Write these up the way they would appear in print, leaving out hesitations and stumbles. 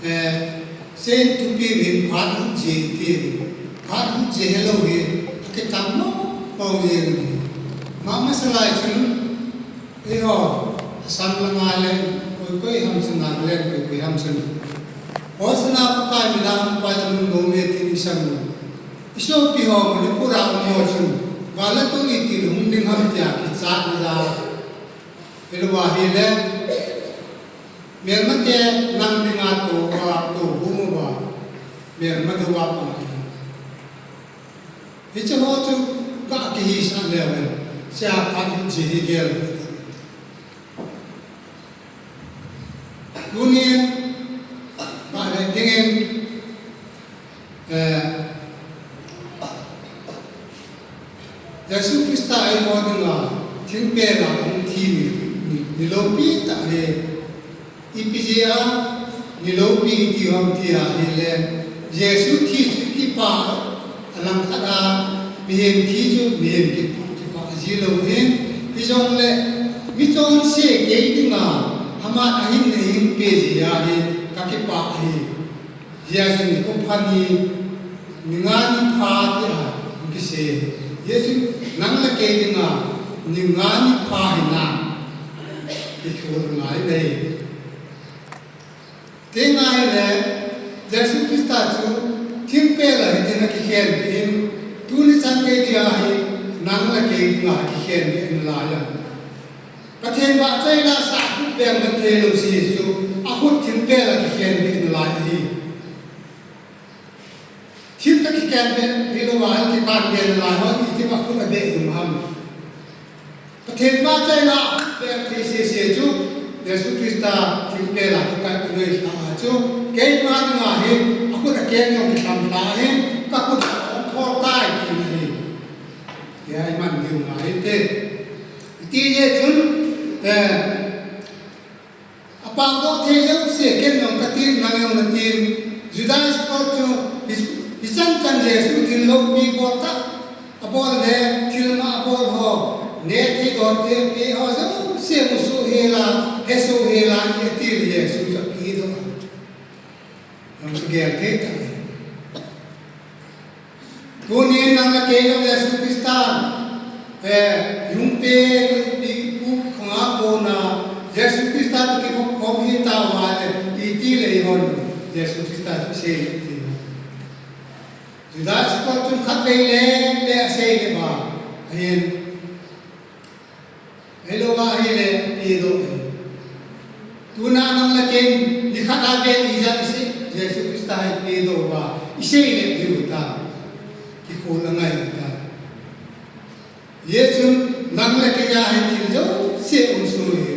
sen tu pi hin phat hu je ti phat hu je hello he ke tam no pau ye ma masalai chun e ho san la nga le koi ham sun na le koi ham sun hosna pa mi na pa la mun do me ti san iso pi ho mo pura mo chun wala to ni ti hum ning ham tia ki cha na da elwa hi le mer ma te nang bi nga to wa to bu mo ba mer ma do wa pa hi che ho chu ka ki hi san le wa sia ka ji hi gel dunia pada dengan Yesus Kristus ay mo dengan tingpela ang tini nilopi tak he ipijia nilopi tiwam tia hele Yesus ti pa alam kada mihen tiju mihen ki pa jilo hen bijong le bijong se ke tinga hama ahin nehin peji ya he kakipa he Yesus ko phani ningani pha ti ha kise Yesus nangla ke dinga ningani pha hina ikhur ngai nei te ngai le Yesus Kristus chu thimpe la hina ki khen in tu ni chan ke dia he nangla ke dinga ki khen in la ya Kathen ba chai la sa ku beng na the lo si su a hut thimpe la ki khen in la hi thim ta ki khen be hi lo wa ki kan be la ho ki ba ku na be dum ham Kathen ba chai la beng ki si chu Yesus Kristus thimpe la ki ka ku noi sa chu ke ma nga he a ku na ke nyong ki tham ta he ka ku thor tai ki ni ke ai man diu nga he te ti ye chun apang do the yo se ken nong katin nang yong na tin Judas sport chu isan chan Yesu tin lo mi bo ta abol le thil ma abol ho ne thi do te pe ho so se mu su he la ye ti Yesu sa ki do nong se ge te ta ko ni nang la ke yo Yesu Kristus yung pe Kona Yesus Kristus ki ko hi ta wa le ti le hon Yesus Kristus se ti Judas ko tun khat le se le ba ayen hello ba hi le ti do tuna nang la ken ni khat a be ni ja se Yesus Kristus hi ti do ba ise le ti ta ki ko la ngai ta Yesus nang la ke ya hi ti jo se unsu he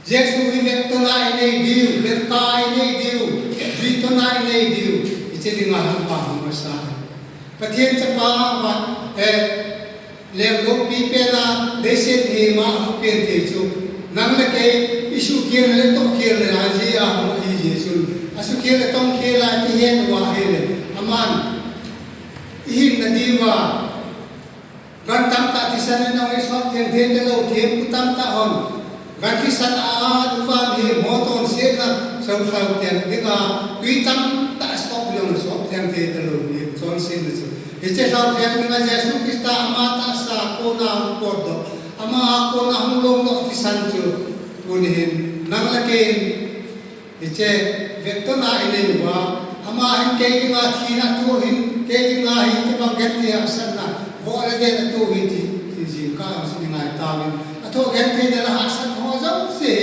Yesu hi mek to nai nei diu ber kai nei diu ji to nai nei diu iche dinga ham pa ma sa pathian cha pa wa le lo pi pe la le se the ma pe the chu nang le ke isu ke le to ke le a ji a ma hi Yesu asu ke le tong ke la ti he wa he le aman hi na di wa gan tam ta ti san na ngai sot then the lo the tam ta hon gan ki san a fa ni mo ton se na sau sau ten dinga tui tam ta stop lo so then the lo ni son se ni so che sau ten dinga Yesu Krista ama ta sa ko na ko do ama ko na hum lo no ti san chu ko ni nang la ke che vekto na ile wa ama hin ke dinga thi na to hin ke dinga hi te ba get ti asan na Bo la de na to hi ti ji ka si ngai ta min a to gen te de la ha san ho zo se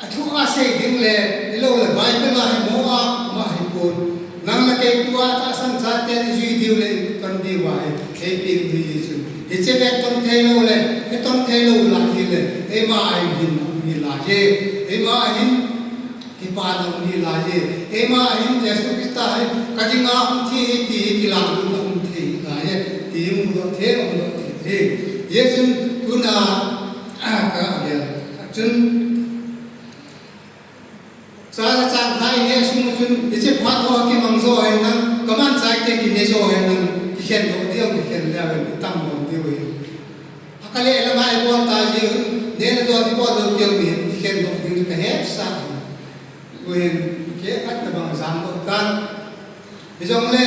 a thu a se ding le lo le bai pe la mo a ma hi pon nang la ke tua ta san sa te ni ji diu le kan di wa e pi ni ji e che ve ton the lo le e ton the lo la hi le e ma ai din ni la je e ma hin ki pa na ni la je e ma hin Yesu Krista hai ka ji nga thi ti la du ti mu do the mu do the Yesu tuna ka ya chun sa la chang hai ne sum chun che pha tho ki mang zo hai nan kaman sai te ki ne zo hai nan ki khen do dio ki khen la ben tam do dio akale la mai bo ta ji ne do di bo do ki mi ki khen do ki ka he sa quyền kế cách là bằng giảm độ tan ví dụ lệ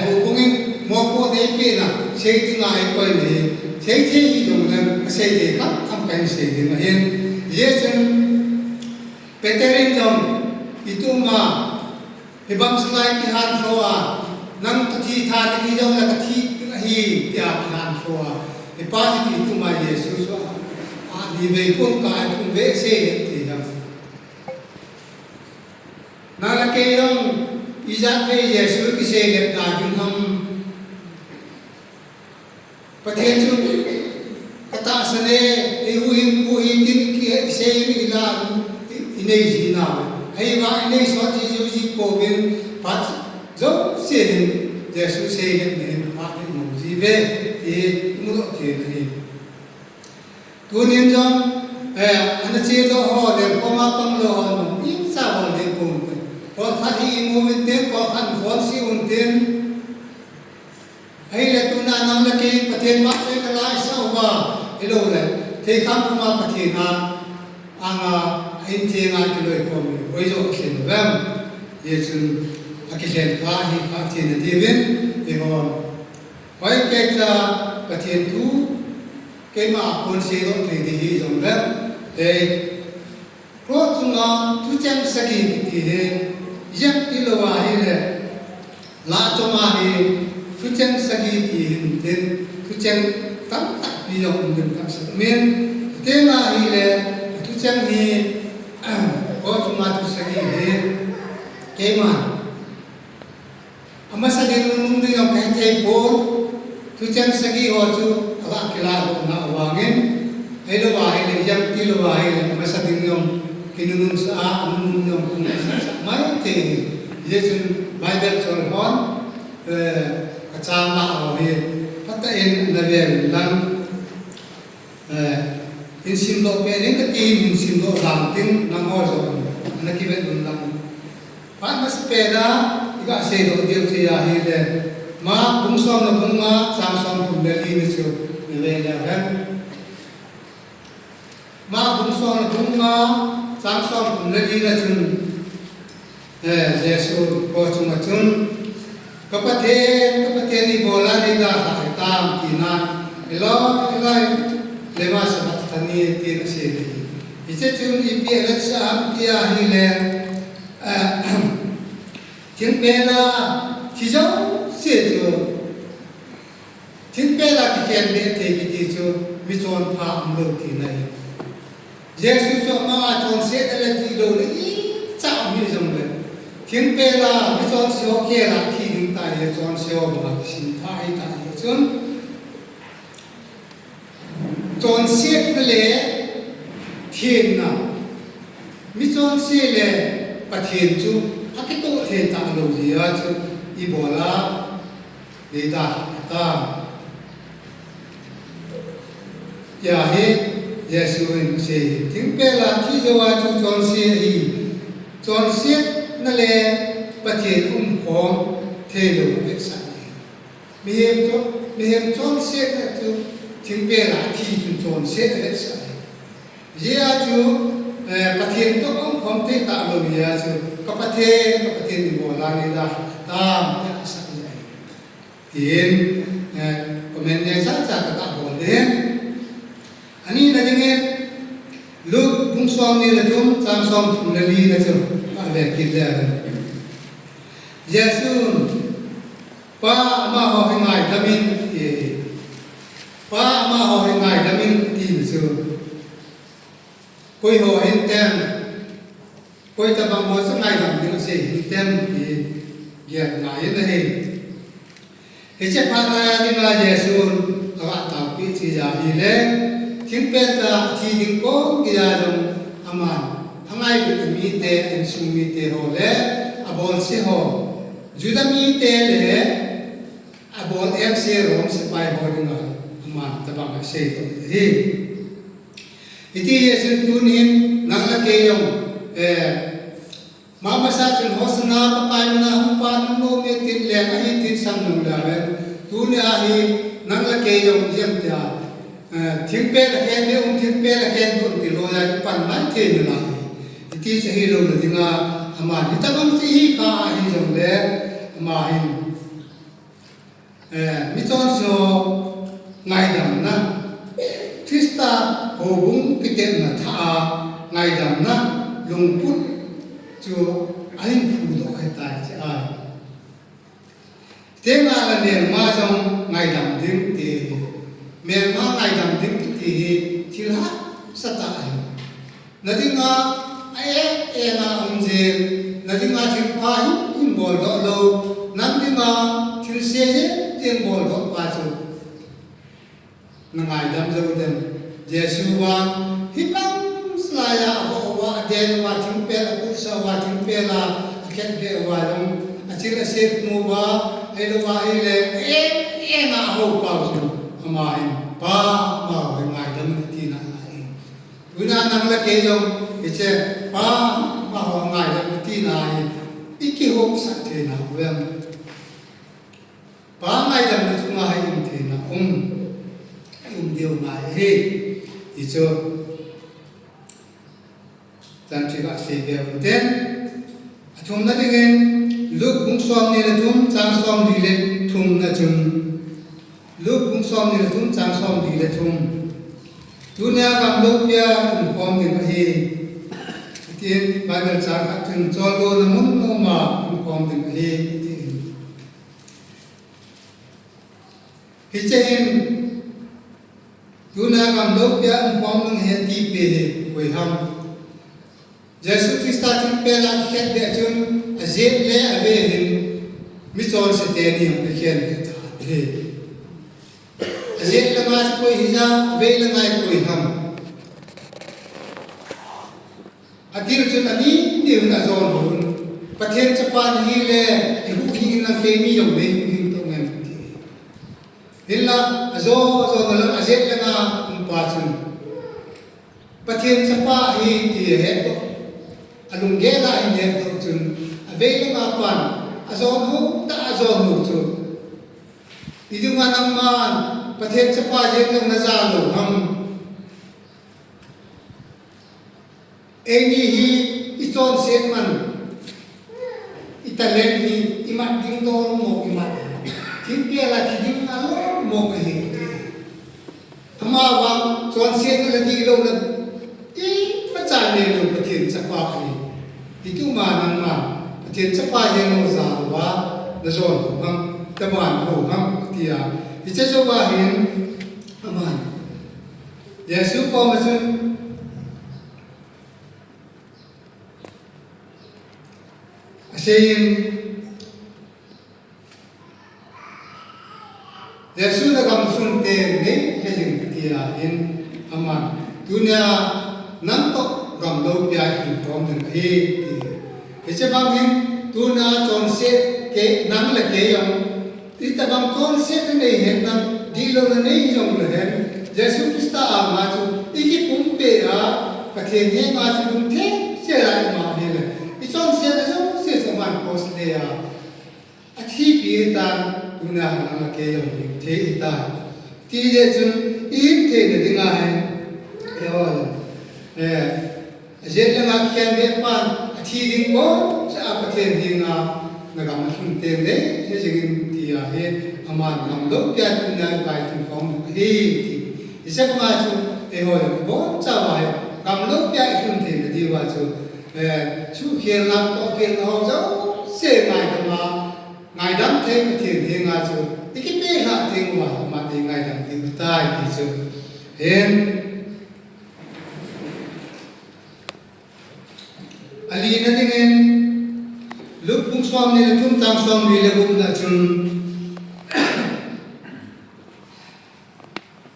hồ công in mua cô đấy kia là xây tiếng ai quay này xây thì dùng là xây thì khắp không cần xây thì mà hiện dễ chân Peterin dòng itu mà thì bằng sự này cái hàn khoa năng thi tha thì dòng là cái thi hi thì hàn khoa thì ba thì itu mà Yesus đi về con cái cũng về xe thì rằng nào là cái dòng Isaac về Yesus cái xe đẹp là chúng khôngประเทศชุดกตาสเนอุหินtin kia xe như là inay gì nào hay và inay soát gì cô bên phát dốc xe Yesus xe đẹp này phát đến một gì về thì mua tiền thì tuân nhân trong anh chị đó họ để có mà bằng lo họ những sao họ để cùng còn phát hiện mua bên tiền có khăn phón siêu tiền hay là tu na nam là cáiประเทศมาเป็นอะไรเศร้าว่าไอ้โลเลยที่คำมาประเทศนาอังอินเทียงอะไรก็เลยความไว้โจเขียนเรื่องเยซูอากิเลนข้าหิข้าเทียนดีเวนเอฮอนไว้เกิดจากประเทศทูเกี่ยมาคนเสียรถถึงที่จงเรื่องเพราะสุนัขทุกจังสกิที่เห็นยังที่เราว่าเห็นเลยลาจมาเห็นทุกจังสกิที่เห็นทุกจังตั้งตัดพิจารณาเป็นตั้งสักเมียนเท่านั้นเลยทุกจังนี้พอจุมาทุกสกิเห็นเกี่ยมาอามาสกินุ่มๆที่เราแข่งเทปโทุกจังสกิหัวจูอะไรกีฬาหัวหน้าวางเงินไอ้เราว่าไอ้เลยยังที่เราว่าไอ้เลยอามาสกินุ่มกินนุ่มสะอาดนุ่มๆคุณสักไม่เท่เยซูไบเบิลสอนฮอนกระจายมาเอาไว้พัฒนาเองในเรื่องนั้นอินสิมโตเป็นเองก็ตีอินสิมโตหลังทิ้งนั่งหัวโจนนั่นคิดเป็นหลังพัฒนาสเปด้าอีกอาเซียนเดียวที่ยาฮีเลยมาบุ้งซ้อมและบุ้งมาสามซ้อมถุงเดลีนี่เชียวในเรื่องนั้นมาบุ้งซ้อมและบุ้งมาสามซ้อมถุงเดลีนี่จุนเยซูโคจุมาจุนkapatid ni bola ni da tam kinan elo lema sabat tani tin sini iche chun ipi alexa amkia hi le tin pela thijo se jo tin pela ki ken ne the ki ti jo mi chon pha am lo ti nai jesu so ma chon se ele ti lo le cha mi jong le tin pela mi chon so ke la thi tại hệ chọn siêu và sinh thái tại hệ chọn siết cái lẽ thiên nào mi chọn siết lẽ bắt thiên chú cái tổ thiên tạo lâu gì á chú Ebola để ta giờ hết Giêsu anh sẽ tiếng bé là khi giờ chú chọn siết gì chọn siết nó lẽ bắt thiên phong thế lo việc sao này mihem chọn xét là chú tiếng bè là thi chú chọn xét là việc sao giờ chú bắt thiên tốt không thể tạo được gì chú các bắt thiên thì bỏ ra đi ra tam ya sao vậy tiền comment này rất là các bạn hỏi đến anh là những cái lúc bung xóm đi là chúng tam xóm cũng là đi là chú bạn bè kịp ra Giêsu pa ma ho ngai damin ti pa ma ho ngai damin ti su koi ho hen tem koi ta bang mo sa ngai dam ni se hen tem ti ya ngai na he che pa na ni ma Giêsu awa ta pi chi ya hi le thing pe ta chi ding ko ki ya dong ama hangai ku mi te en su mi te ho le abol se ho Judami tele abon FC rom sepai horinga aman tabang sei to hi iti yesu tunin nangla keyong mama sa chun hosna pakai na humpa no me tin le ahi tin sang nung la ven tuni ahi nangla keyong jem tia thimpe la ken ne thimpe la ken tu ti lo ya pan man the na iti ti se hi lo na dinga ama ni tabang chi hi ka hi jong le ama hin mi ton so ngai dam na Krista ho bung kiten na tha ngai dam na lung put chu ain phu do hai tai chi ai thế mà là niềm ma trong ngày đẳng tiếng thì miền ma ngày đẳng tiếng thì hát sát tại là tiếng nga ai là ông gì là tiếng nga tiếng pa hin bol đó lâu nắm tiếng nga tiếng xe tiếng bol đó qua chỗ là ngày đẳng dâu đen Giêsu van hít băng slaya wa den wa tiếng pe là cú sa wa tiếng pe là kẹt pe wa long chỉ là xếp mua wa ai lo wa ai le na ho pa su ama in pa ma ho ngai dam ti na ai una nang la ke jong che pa ma ho ngai dam ti na ai iki ho sa the na wen pa ngai dam su ma hai in the na điều ngai he i cho tan chi ga se be ten thum na dingen lúc cũng xóm này là thum trang xóm đi lên thum là chừng lúc cũng xóm này là thum trang xóm đi lên thum dunia kam lúc ya thum khom đi mà hi tiên Bible trang các thum cho lô là muốn nô mà thum khom đi mà hi hi trên dunia kam lúc ya thum khom nâng hi ti pe quỳ ham Giêsu Christa thum pe là khet de chun azet le ave hin mi chon se te ni pe khen ke ta he azet la ma koi hiza ve la ngai koi ham adir chun ani ni na zon hun pathen chapan hi le hu hi na ke mi yong le hi to ngem hilla azo la azet la na pa chun pathen chapa hi ti he alung ge la in he to chun về lúc mà pan azon hu ta azon hu chu idunga nang man pathen chapa je nang na za lo ham eni hi iton set man italen hi imat ding do mo imat tin pia la thi ding alo mo hi ama wang chon set la di lo na i pa cha ne lo pathen chapa hi itu ma nang man thiên chấp ba hiện nô giả và là rồi hăng tâm hoàn hồ hăng thì thì chất cho ba hiện aman Giêsu có mà chân xem Giêsu đã cầm xuân tiền đấy cái gì thì hiện aman dunia nắm tóc cầm lâu bia hình tom đừng he thì chế bang hin tu na chọn set ke nang la ke yong ti ta bang chọn set ne hen nang di lo na nei yong la hen Jesu Christa a ma chu iki pum pe a ka the ne ma chu dum the se lai ma he le i chọn set la so se so man pos le a thi pi ta tu na nang la ke yong the i ta ti je chun i the ne dinga hai e ho je la ma khen be pan thi ding ko sa pathen ding na gam sun tem de he jing ti a he aman gam lo pya tu na bai tu kom he ti se ma chu e ho bo cha ba gam lo pya sun te de di wa chu chu khian lam to khian ho zo se mai ta ma ngai dam the pathen he nga chu ti ki pe ha ting wa ma ti ngai dam ti tai ti chu hen ali na dingen lúc cũng xóm này là chúng ta xóm này là cũng là chun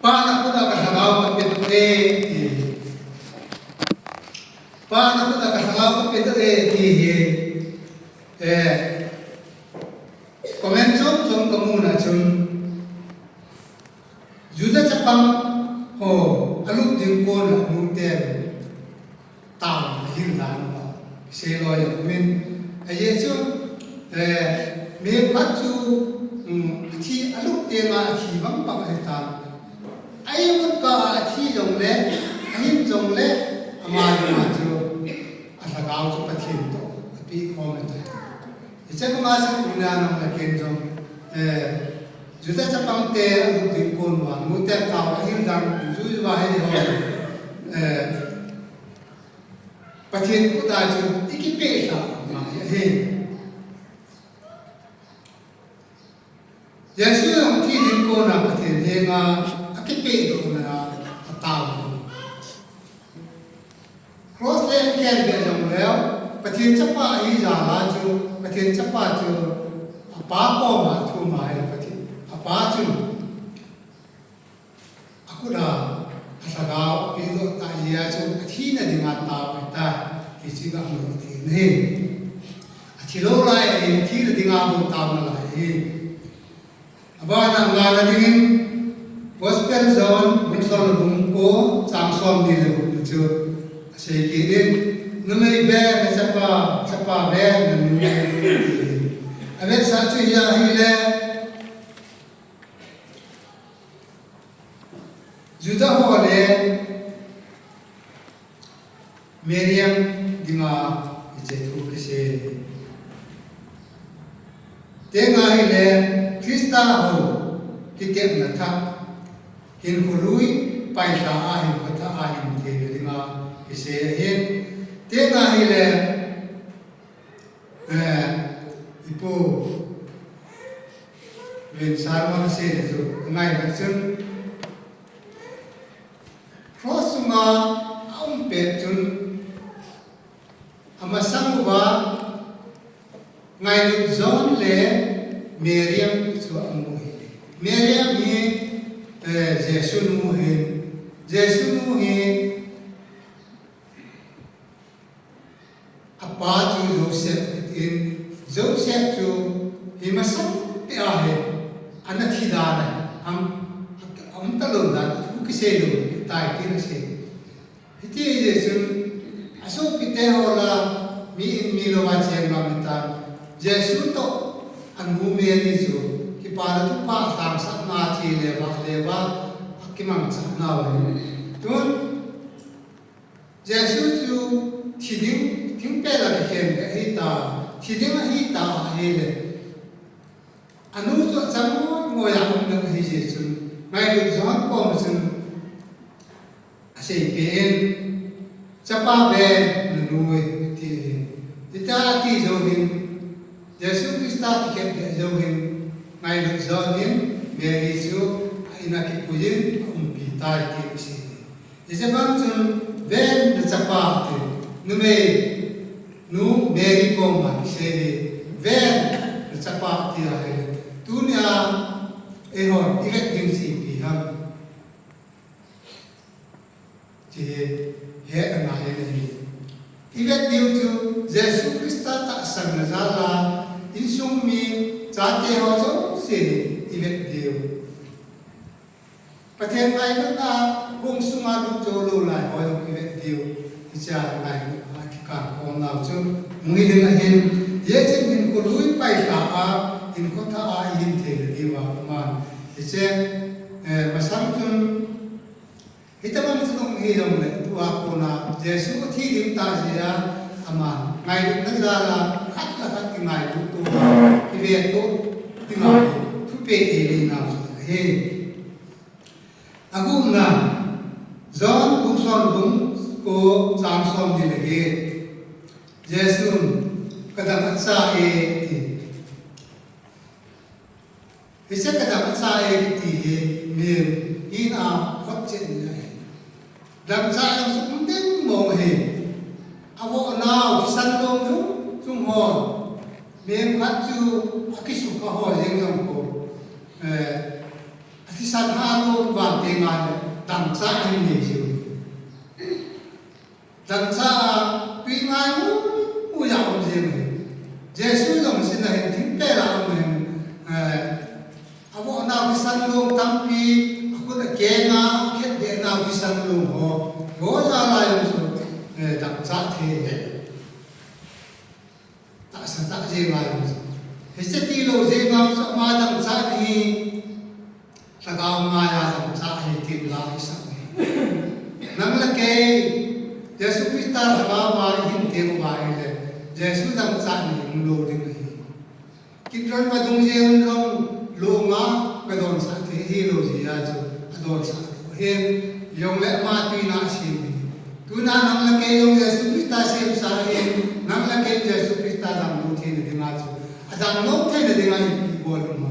pa na ko da kasagaw kapitue pa na ko da kasagaw kapitue comment som kamu na chun juda chapang ho aluk ding ko na mute tao hin dan se lo ya men aye chu me pat chu thi aluk te ma thi bang pa ai ta ai một ka thi jong le hin jong le ama ma chu asaka Icha ko nga sa kuna ng lakin jong juta sa pangte ang tingkon wa muter tao ahil dang juju ba he ho patien ko ta ju ikipe sa ma he Yesu ang tidin ko na patien he nga akipe do na tao cross len ken be jong leo patien chapa hi ja la ju patien chapa ju apa ko ma thu ma he patien apa ju aku dah asal itu tak ia tu akhirnya di mata kita kisi gak mengerti ni akhirnya lah ini akhirnya di ngamu tahu lah ini apa nak ngalah dengan gospel zone muncul bungko samsom di lebu itu sekian numai ber siapa ber numai abis satu yang hilang juda hole Miriam dinga ijetu kise tenga ile Krista ho kitem na tha hin hului paisa a hin kata a hin te dinga kise hin tenga ile ipo ven sarma se jo ngai na chun Crossuma ang petun amasang ba ngayon zone le Miriam so amuhi Miriam ni Jesus muhi apa tu Joseph tu himasang piahe anak hidana am talon dan kiselo tai kira se iti Yesus aso pite hola mi lo macam ngamitan Yesus to anu meri so ki para tu pa sang sak na chi leva akimang sak na wa tun Yesus tu ting pe la ken ke hita hita hele anu to chamu ngoya om na hi Yesus ngai lu zon ko sun Seipen capa ben nunui ti kita ti zohin Yesus Kristus iket zohin ngai lu zohin merisu ina ki pujin umpita ti sini isabang sun ben capa ti nume nu meri ko ma sini ben capa ti ahe dunia ehon iket dim si pi ham chỉ hệ là hệ này, ivet điều chu Jesus Christ ta sang na zala insung mi chate ho jo se ivet điều, pathen mai nó ta bung sunga lu jo lu lai ho ivet điều, cha lai ki ka kom na chu mui ding a hin ye chen hin ko lui pai sa a in ko tha a in the di wa ma che masam chun Hitamang sunong hilong le tuwa ko na Yesu ko thilim ta siya ama ngai na dala khat la khat ngai tu ki ve to ti ma tu pe e na he agum na zon bung son bung ko chang som di le ge Yesu kadang sa e ti Hisa kadang sa e ti he me ina khot chen dan sa yang sumding mo he awo na san dong ju sum ho mem khat chu akisu ka ho jeng jong ko ati san ha lo ban te ngan dan sa hin ni ju dan sa pi ngai mu ya om jeng Jesu dong sin na hin ting pe la om awo na san dong tam pi aku na ke nga nào đi sang luôn họ có ra lại rồi đặt giá thế tại sao tại gì lại thế sẽ đi lâu gì mà sao mà đặt giá thì là cao mà đặt giá thì tìm lại sao nang là cái Jesus Christ là mà hình tiền bài này Jesus đặt giá thì đồ đi này kích rôn và dung dê rong lô ngã cái đồn xã thế hi lô gì à chú đồn xã hiền dùng lẽ ma tuy na sim cứ na nang là cái dùng Giêsu Christa sim sa hiền nang là cái Giêsu Christa làm nô thế này ngã chú adam nô thế này ngã bị buồn mà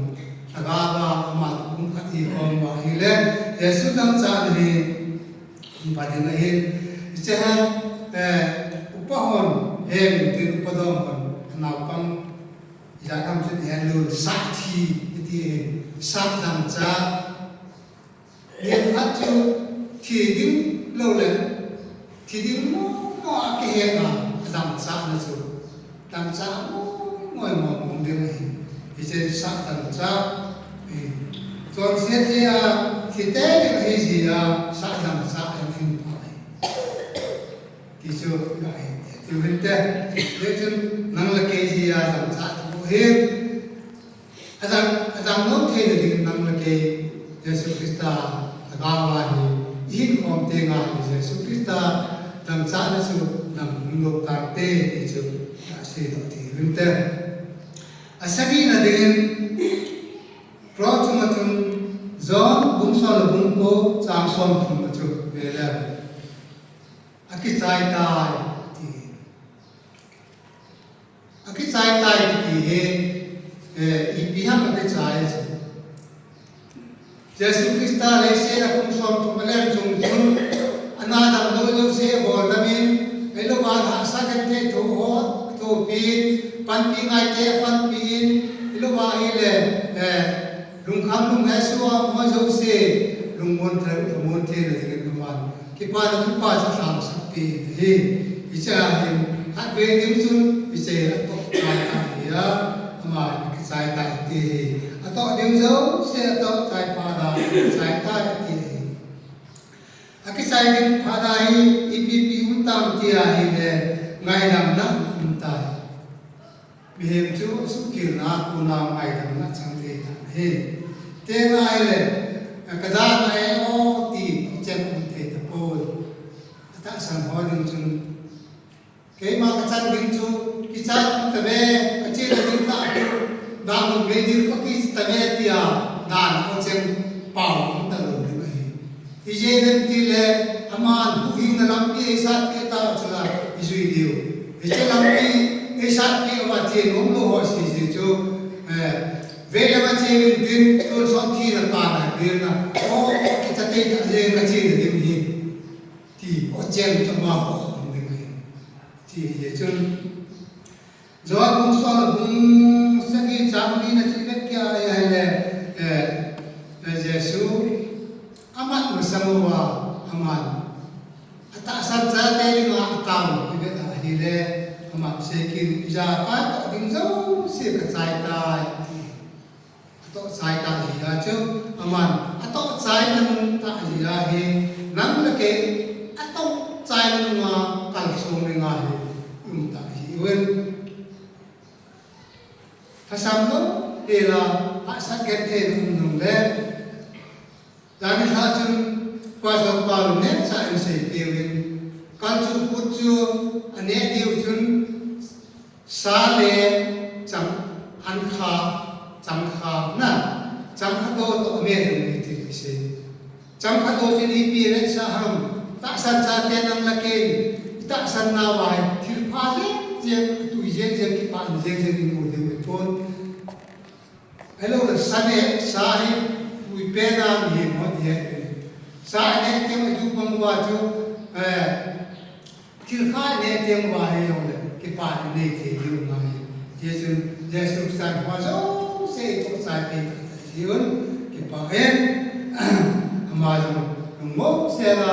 agaba mà cũng khát hi om và hi lên Giêsu đang sa này bà đi này hiền chứ ha upahon hem tin upadom nào bằng giá làm chuyện hiện luôn sát thi thì sát làm cha hiện phát chú thì đứng lâu lên thì đứng nó cái hiện là làm cha là chú làm cha ngồi mong điều này thì trên sát làm cha còn xét thì tế thì cái gì sát làm cha em hình phải thì chú vậy thì bên thế để chú năng lực cái gì làm cha hiền adam nốt thế là thì năng là cái Giêsu Christa agawa ni in kom te nga Giêsu Christa dam cha na su nam no ka te ti chu a se do ti rim te asagi na den pro chu ma chun John bum so la bum ko chang som phum ma chu ve la aki chai tai ti aki chai tai ti he ibiham cái trái Giêsu Christa lấy xe là cũng xong cũng lên dùng chung anh làm đôi đôi xe bỏ ra bên cái lúc mà hạ sát cái thế thủ hốt thủ pin pan pin ai thế pan pin cái lúc mà ấy là lùng khăm lùng hết xua mua dâu xe lùng muốn thế là cái bạn cái quan là chúng ta sẽ làm sắp pin thì cha hiện hát về tiếng chung bây giờ là tốt cái mà cái sai tại thì atau dia jauh saya atau sai pada sai tai ti aki sai din pada hi ipi untam ti hi le ngai lam na untai bihem chu sukir na kuna ngai dam na chang te ta he te ngai le kada ngai o ti chen un te ta po ta san ho din chun ke ma ka chan din chu ki chan ta ve achi la din ta đang về đi có cái tầm tia đàn con xem bảo cũng ta luôn đấy vậy thì giờ nên thì là aman buking na làm cái sát cái tao cho là cái duy điều thì cho làm cái sát cái mà tiền cũng lo hỏi gì cho về là mà tiền tiền tôi son thi là toàn là tiền là có cái chất tây ta giờ cái tiền là điều gì thì có chen cho mà họ không được vậy thì giờ cho do cũng so là cũng cái chạm đi là chỉ biết kia là Giêsu amat bersama aman tak saja tadi nak tahu kita dah hilang amat sekin jahat tak tinggal sekat saya atau saya tak hilang je aman atau saya namun tak hilang he nam lagi atau saya namun kalsum dengan tak hilang Hasam tu ialah asal kita menunggu. Dan hajun kuasa paru net saya sekian. Kalau puju ane diujun sale jam ankha na jam kado tu ame itu isi. Jam kado jadi pilih saham tak saja tenang lagi tak sanawai tirpale je tu je kipan je ni pun hello là sane sahib ui pena mi mo ye sa ne tem ju pang wa ju til kha ne tem wa he yong le ki pa ne te yu ma ye su san wa so se to sa pe yun ki pa he ama ju mo se la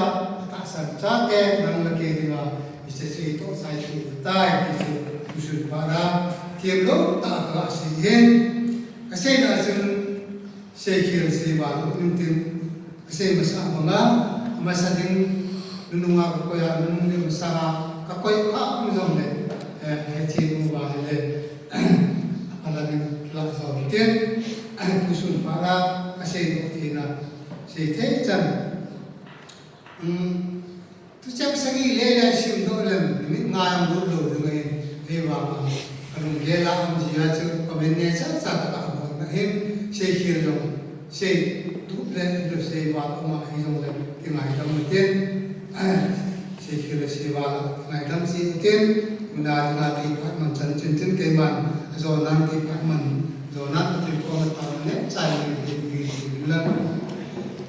ta san cha ke nang la ke dinga se to sa ju tai ki su para tiêm lúc ta có sự hiện cái xe là sự xe hiện xe vào những tin cái xe mà sao mà sao tin nung ngà có coi à nung đi mà sao các coi khác không giống này hay chỉ nung vào này là những là sau tiên anh cứ xuân phá ra cái xe đó thì là xe thế chân tôi chắc sẽ nghĩ lẽ là xuyên đôi lần những ngày ông bút đầu từ ngày về vào Kalau dia lah menjadi comment ni saja xây khir dòng xây tút lên rồi xây vào mà khi dòng lên thì ngày đầu tiên xây khir xây vào ngày đầu tiên mình đã là thì phát mình chân chân chân cái mình rồi năng thì phát mình rồi năng thì có tao nét chạy thì lần